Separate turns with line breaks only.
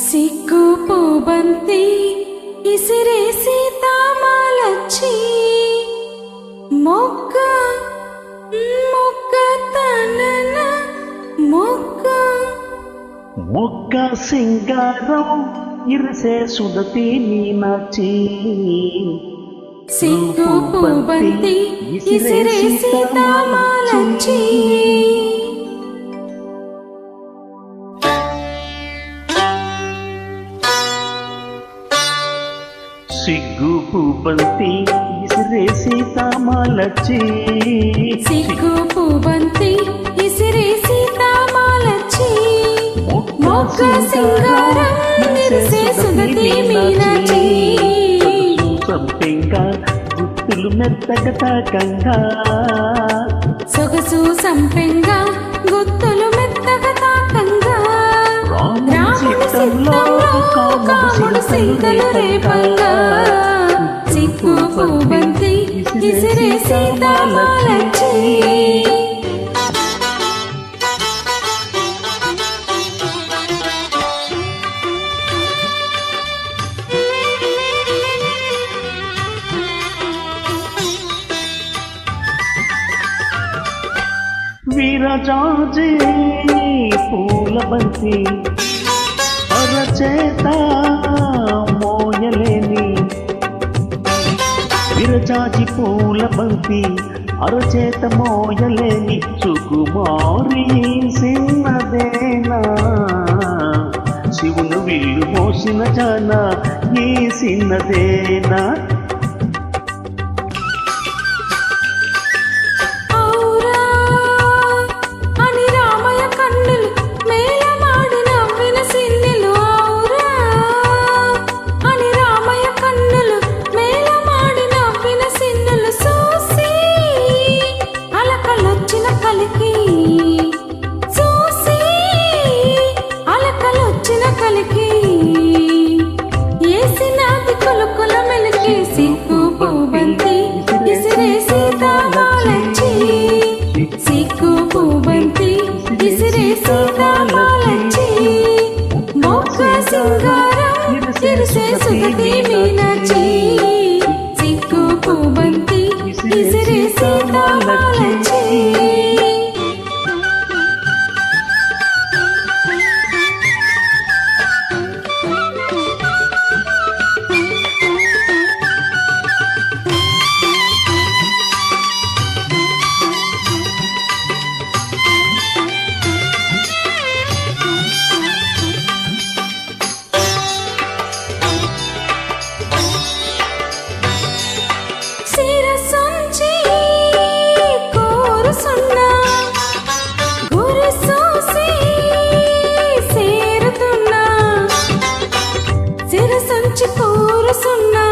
సిగ్గు పూబంతి ఇసిరేసి తామాలచ్చి మొగ్గ మొగ్గ తనన మొగ్గ
మొగ్గ సింగారం ఇరిసే సుదతి మీనాచి
సిగ్గు పూబంతి ఇసిరేసి తామాలచ్చి
సిగ్గు పూబంతి ఇసిరేసి తామాలచ్చి
సిగ్గు పూబంతి ఇసిరేసి తామాలచ్చి మొగ్గ సింగారం ఇరిసే సుదతి మీనాచి
సంపెంగా గుత్తులు మెత్తగా తాకంగా
సొగసు సంపెంగా గుత్తులు మెత్తగా తాకంగా రాముడి సిద్ధంలో కాముడు సీతలు రేపంగా సిగ్గు పూబంతి ఇసిరేసి తామాలచ్చి
విరజాజి పూల బంతి అరచేత మోయలేని విరజాజి పూల బంతి అరచేత మోయలేని సుకుమారి సిన్నదేనా శివును విల్లు మోసిన జాన ఈ సిన్నదేనా
సిగ్గు పూబంతి ఇసిరేసి తామాలచ్చి సిగ్గు పూబంతి ఇసిరేసి తామాలచ్చి మొగ్గ సింగారం ఇరిసే సుదతి మీనాచి సిగ్గు పూబంతి ఇసిరేసి తామాలచ్చి సిరసంచి కూరుసున్నా